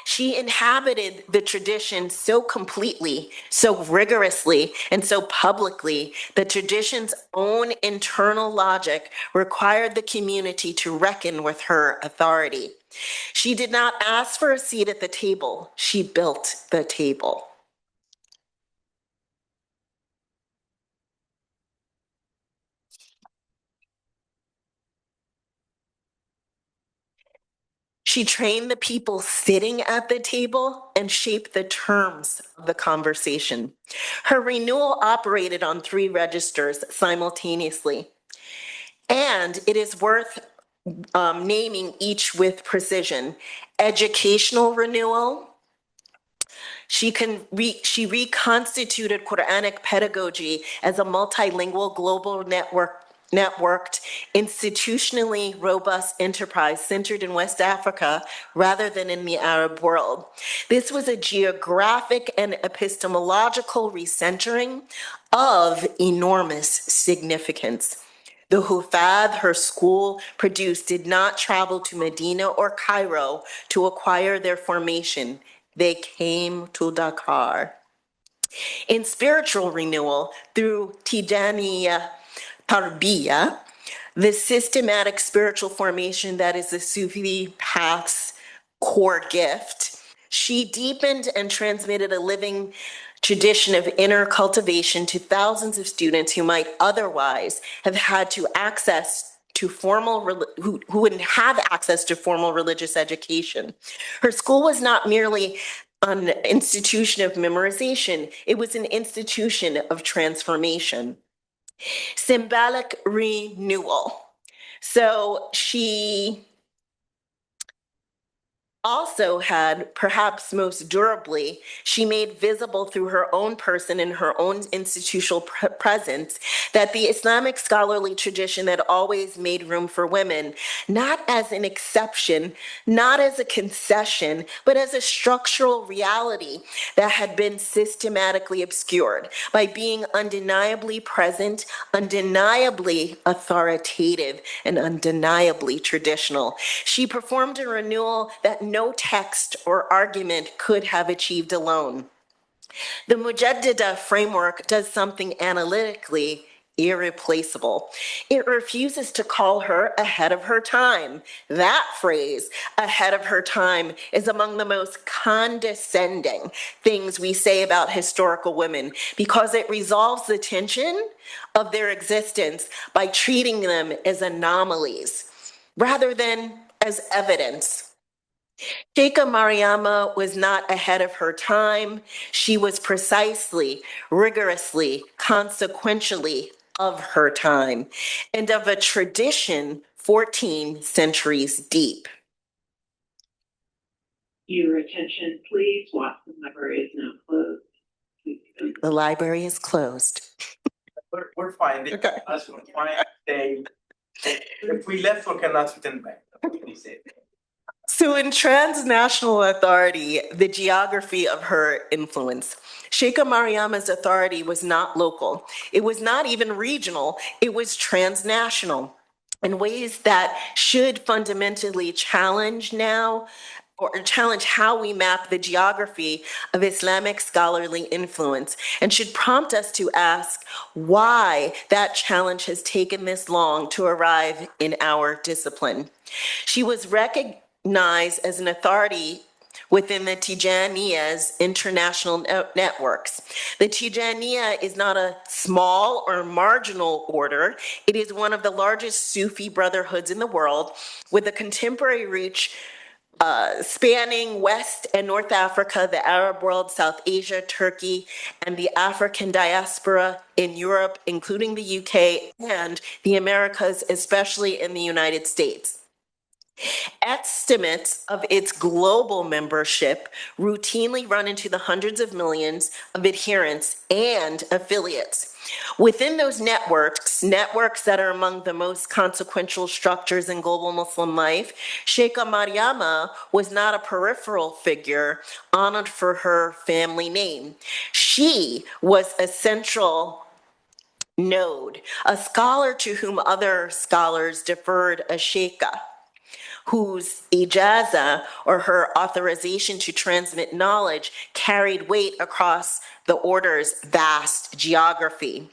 She inhabited the tradition so completely, so rigorously, and so publicly that tradition's own internal logic required the community to reckon with her authority. She did not ask for a seat at the table, she built the table. She trained the people sitting at the table and shaped the terms of the conversation. Her renewal operated on 3 registers simultaneously. And it is worth naming each with precision. Educational renewal. She reconstituted Quranic pedagogy as a multilingual global networked, institutionally robust enterprise centered in West Africa rather than in the Arab world. This was a geographic and epistemological recentering of enormous significance. The Hufad her school produced did not travel to Medina or Cairo to acquire their formation. They came to Dakar. In spiritual renewal, through Tijaniya Tarbiya, the systematic spiritual formation that is the Sufi path's core gift, she deepened and transmitted a living tradition of inner cultivation to thousands of students who might otherwise have had to access to who wouldn't have access to formal religious education. Her school was not merely an institution of memorization, it was an institution of transformation. Symbolic renewal. So she also had, perhaps most durably, she made visible through her own person and her own institutional presence that the Islamic scholarly tradition had always made room for women, not as an exception, not as a concession, but as a structural reality that had been systematically obscured by being undeniably present, undeniably authoritative, and undeniably traditional. She performed a renewal that no text or argument could have achieved alone. The Mujaddida framework does something analytically irreplaceable. It refuses to call her ahead of her time. That phrase, ahead of her time, is among the most condescending things we say about historical women because it resolves the tension of their existence by treating them as anomalies rather than as evidence. Sheikha Mariama was not ahead of her time. She was precisely, rigorously, consequentially of her time and of a tradition 14 centuries deep. Your attention, please. Watson Library is now closed. The library is closed. We're fine. Okay. Us, we're fine. If we left, we cannot return back. So in transnational authority, the geography of her influence, Sheikha Mariama's authority was not local. It was not even regional. It was transnational in ways that should fundamentally challenge how we map the geography of Islamic scholarly influence and should prompt us to ask why that challenge has taken this long to arrive in our discipline. She was recognized as an authority within the Tijaniya's international networks. The Tijaniya is not a small or marginal order. It is one of the largest Sufi brotherhoods in the world with a contemporary reach spanning West and North Africa, the Arab world, South Asia, Turkey, and the African diaspora in Europe, including the UK and the Americas, especially in the United States. Estimates of its global membership routinely run into the hundreds of millions of adherents and affiliates. Within those networks that are among the most consequential structures in global Muslim life, Sheikha Mariama was not a peripheral figure honored for her family name. She was a central node, a scholar to whom other scholars deferred a sheikha, whose ijaza, or her authorization to transmit knowledge, carried weight across the order's vast geography.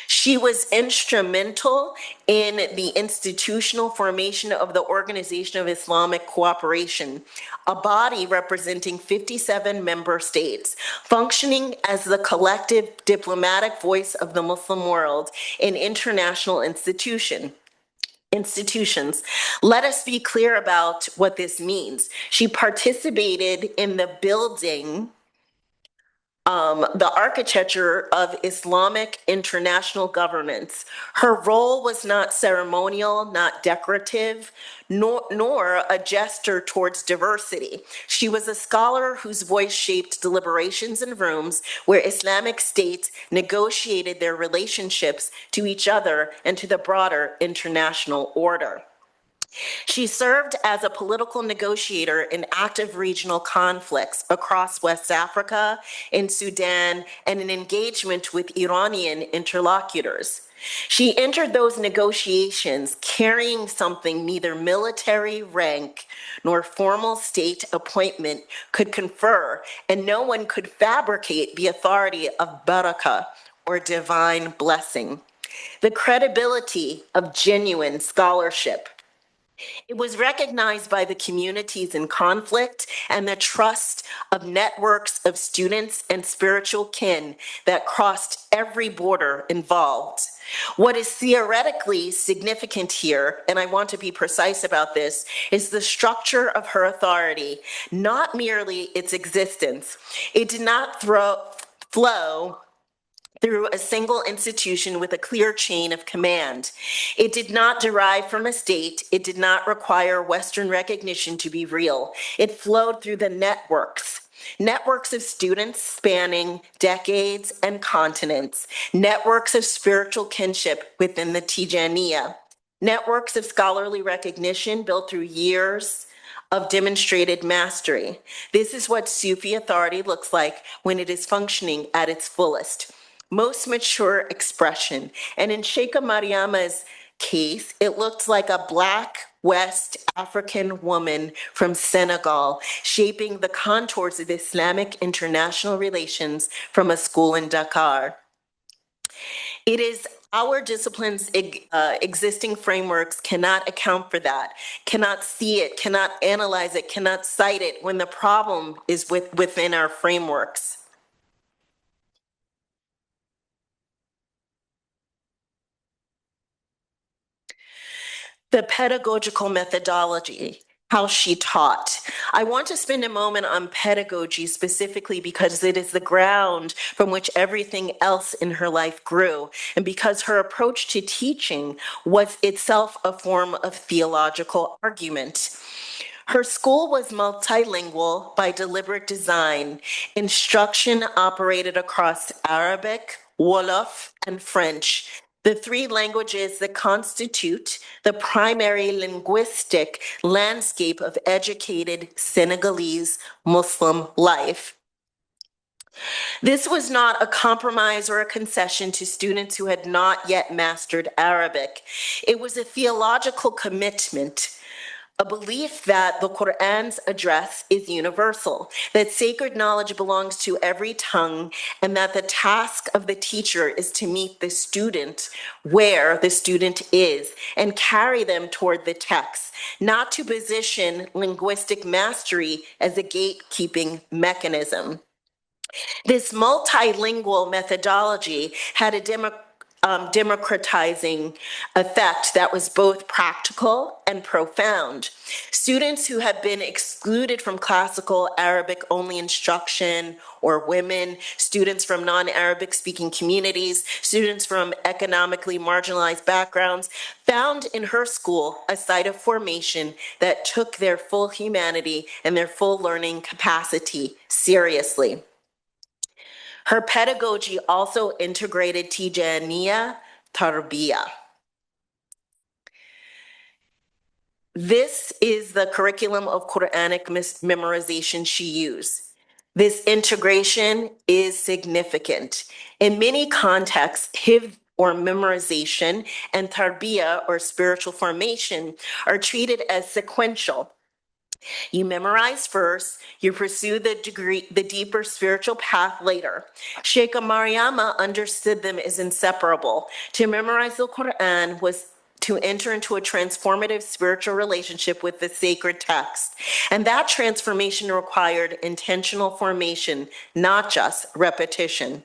She was instrumental in the institutional formation of the Organization of Islamic Cooperation, a body representing 57 member states, functioning as the collective diplomatic voice of the Muslim world in international institutions. Let us be clear about what this means. She participated in the building the architecture of Islamic international governance. Her role was not ceremonial, not decorative, nor a gesture towards diversity. She was a scholar whose voice shaped deliberations in rooms where Islamic states negotiated their relationships to each other and to the broader international order. She served as a political negotiator in active regional conflicts across West Africa, in Sudan, and in engagement with Iranian interlocutors. She entered those negotiations carrying something neither military rank nor formal state appointment could confer, and no one could fabricate the authority of barakah, or divine blessing. The credibility of genuine scholarship. It was recognized by the communities in conflict and the trust of networks of students and spiritual kin that crossed every border involved. What is theoretically significant here, and I want to be precise about this, is the structure of her authority, not merely its existence. It did not flow through a single institution with a clear chain of command. It did not derive from a state. It did not require Western recognition to be real. It flowed through the networks of students spanning decades and continents, networks of spiritual kinship within the Tijaniya, networks of scholarly recognition built through years of demonstrated mastery. This is what Sufi authority looks like when it is functioning at its fullest. Most mature expression. And in Sheikha Mariama's case, it looked like a Black West African woman from Senegal, shaping the contours of Islamic international relations from a school in Dakar. It is our discipline's existing frameworks cannot account for that, cannot see it, cannot analyze it, cannot cite it when the problem is within our frameworks. The pedagogical methodology, how she taught. I want to spend a moment on pedagogy specifically because it is the ground from which everything else in her life grew, and because her approach to teaching was itself a form of theological argument. Her school was multilingual by deliberate design. Instruction operated across Arabic, Wolof, and French, the three languages that constitute the primary linguistic landscape of educated Senegalese Muslim life. This was not a compromise or a concession to students who had not yet mastered Arabic. It was a theological commitment, a belief that the Qur'an's address is universal, that sacred knowledge belongs to every tongue, and that the task of the teacher is to meet the student where the student is and carry them toward the text, not to position linguistic mastery as a gatekeeping mechanism. This multilingual methodology had a democratizing effect that was both practical and profound. Students who had been excluded from classical Arabic-only instruction, or women, students from non-Arabic speaking communities, students from economically marginalized backgrounds, found in her school a site of formation that took their full humanity and their full learning capacity seriously. Her pedagogy also integrated Tijaniya Tarbiyah. This is the curriculum of Quranic memorization she used. This integration is significant. In many contexts, hifz or memorization and tarbiyah or spiritual formation are treated as sequential. You memorize first, you pursue the deeper spiritual path later. Sheikha Mariama understood them as inseparable. To memorize the Qur'an was to enter into a transformative spiritual relationship with the sacred text. And that transformation required intentional formation, not just repetition.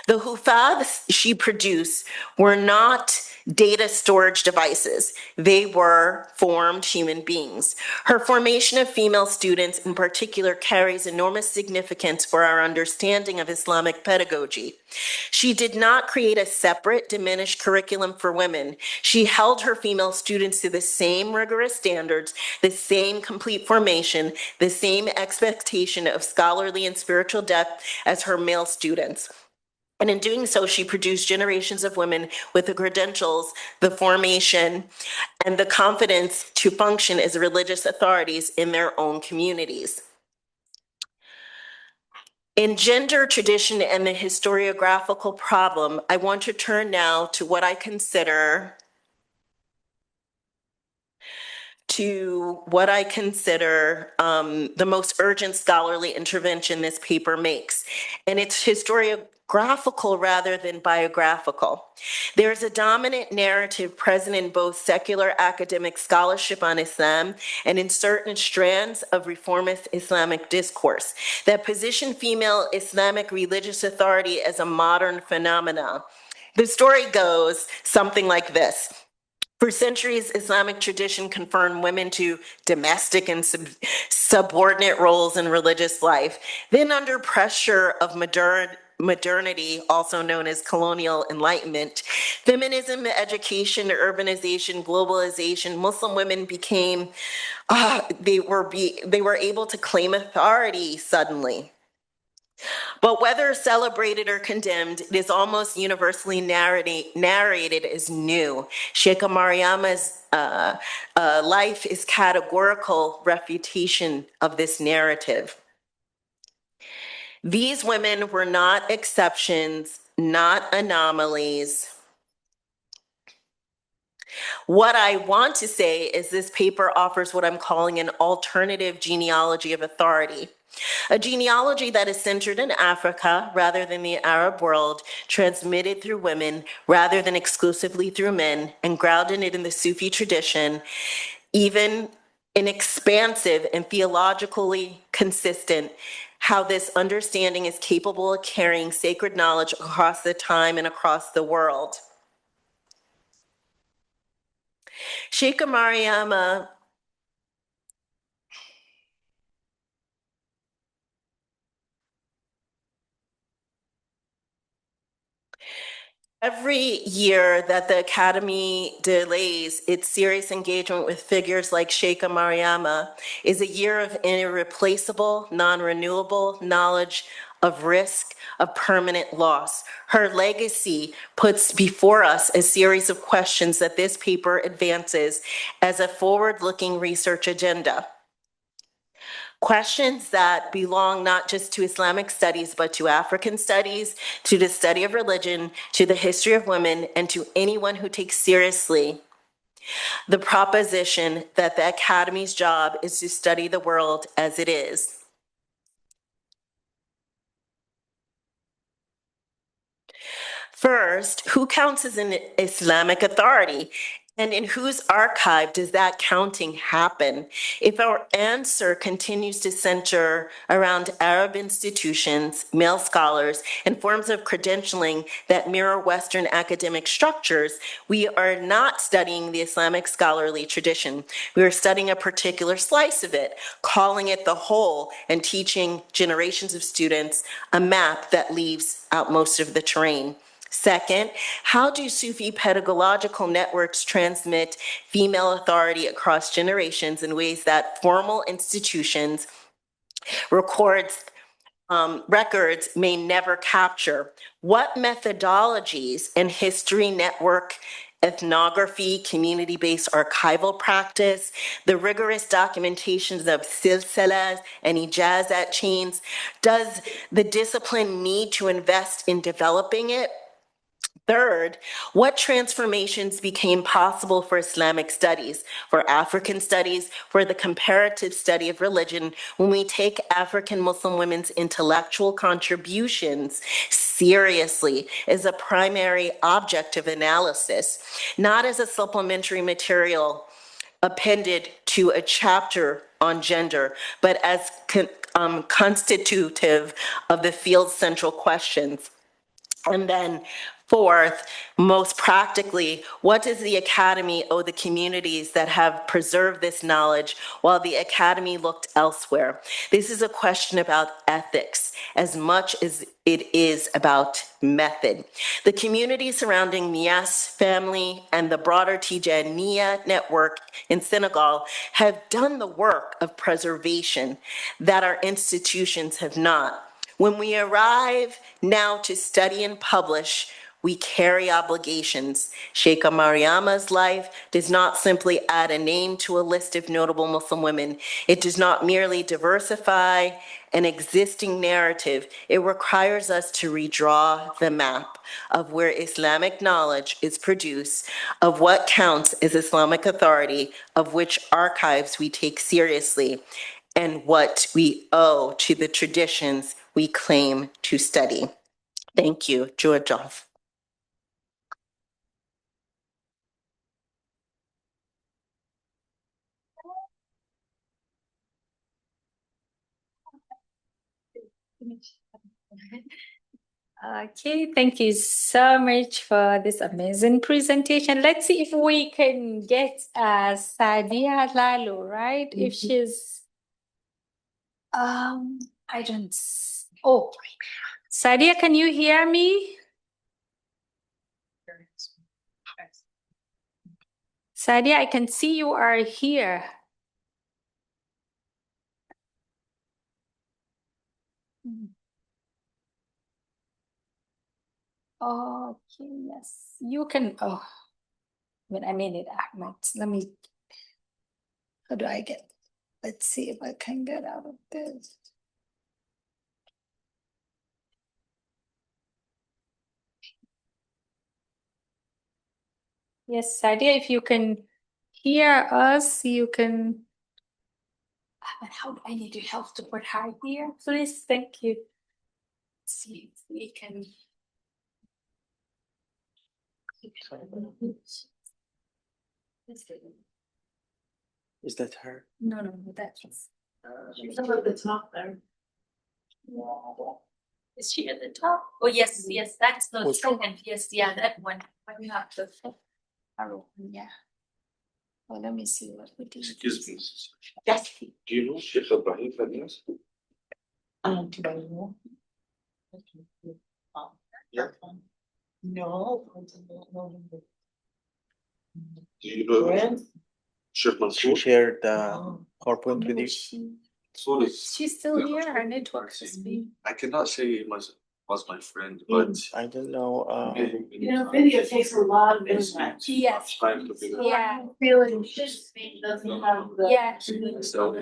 The hufads she produced were not data storage devices. They were formed human beings. Her formation of female students in particular carries enormous significance for our understanding of Islamic pedagogy. She did not create a separate, diminished curriculum for women. She held her female students to the same rigorous standards, the same complete formation, the same expectation of scholarly and spiritual depth as her male students. And in doing so, she produced generations of women with the credentials, the formation, and the confidence to function as religious authorities in their own communities. In gender, tradition, and the historiographical problem, I want to turn now to what I consider the most urgent scholarly intervention this paper makes. And it's historiographical rather than biographical. There's a dominant narrative present in both secular academic scholarship on Islam and in certain strands of reformist Islamic discourse that position female Islamic religious authority as a modern phenomenon. The story goes something like this. For centuries, Islamic tradition confirmed women to domestic and subordinate roles in religious life. Then under pressure of modernity, also known as colonial enlightenment, feminism, education, urbanization, globalization, Muslim women became, they were able to claim authority suddenly. But whether celebrated or condemned, it is almost universally narrated as new. Sheikha Mariama's life is categorical refutation of this narrative. These women were not exceptions, not anomalies. What I want to say is this paper offers what I'm calling an alternative genealogy of authority. A genealogy that is centered in Africa rather than the Arab world, transmitted through women rather than exclusively through men, and grounded in the Sufi tradition, even inexpansive and theologically consistent, how this understanding is capable of carrying sacred knowledge across the time and across the world. Sheikha Mariama every year that the Academy delays its serious engagement with figures like Sheikha Mariama is a year of irreplaceable, non-renewable knowledge of risk of permanent loss. Her legacy puts before us a series of questions that this paper advances as a forward-looking research agenda. Questions that belong not just to Islamic studies, but to African studies, to the study of religion, to the history of women, and to anyone who takes seriously the proposition that the Academy's job is to study the world as it is. First, who counts as an Islamic authority? And in whose archive does that counting happen? If our answer continues to center around Arab institutions, male scholars, and forms of credentialing that mirror Western academic structures, we are not studying the Islamic scholarly tradition. We are studying a particular slice of it, calling it the whole, and teaching generations of students a map that leaves out most of the terrain. Second, how do Sufi pedagogical networks transmit female authority across generations in ways that formal institutions records may never capture? What methodologies and history network, ethnography, community-based archival practice, the rigorous documentations of silsilas and ijazat chains, does the discipline need to invest in developing it? Third, what transformations became possible for Islamic studies, for African studies, for the comparative study of religion when we take African Muslim women's intellectual contributions seriously as a primary object of analysis, not as a supplementary material appended to a chapter on gender, but as constitutive of the field's central questions? And then fourth, most practically, what does the Academy owe the communities that have preserved this knowledge while the Academy looked elsewhere? This is a question about ethics as much as it is about method. The community surrounding Niasse family and the broader Tijaniya network in Senegal have done the work of preservation that our institutions have not. When we arrive now to study and publish, we carry obligations. Sheikha Mariama's life does not simply add a name to a list of notable Muslim women. It does not merely diversify an existing narrative. It requires us to redraw the map of where Islamic knowledge is produced, of what counts as Islamic authority, of which archives we take seriously, and what we owe to the traditions we claim to study. Thank you, Georgioff. Okay, thank you so much for this amazing presentation. Let's see if we can get Sadiya Lalo, right? If she's I don't oh, Sadiya, can you hear me? Sadiya, I can see you are here. Okay, yes, you can. Oh, wait a minute, Ahmed. Let me. How do I get? Let's see if I can get out of this. Yes, Sadiya, if you can hear us, you can. Ahmed, how do I need your help to put her here? Please, thank you. Let's see if we can. Is that her? No, that's. She's up at the top there. Is she at the top? Oh, yes, that's the Which second. Yes, yeah, that one. When you have the arrow, yeah. Well, let me see what we do. Excuse me. Yes. Do you know Sheikh Ibrahim Fadias? Do I know? Yeah. No. Do you know When? Sheikh She Mansour? shared the PowerPoint with you. Mansour is. She's still here. Her network is being. I cannot say he was my friend, but I don't know. You know, video takes a lot of internet. Yes. trying to figure out. Yeah. Feeling this thing doesn't have the. Yeah. So,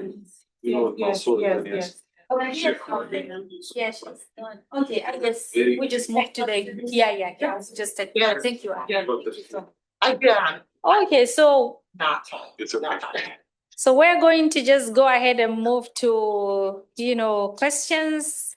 you know, Mansour Fadias. Oh, yes. Yeah, she's done. Okay, I guess we just moved to the. Yeah. It's just a. Yeah. Thank you. Yeah. But the- I got Okay, so not. It's okay. So we're going to just go ahead and move to, questions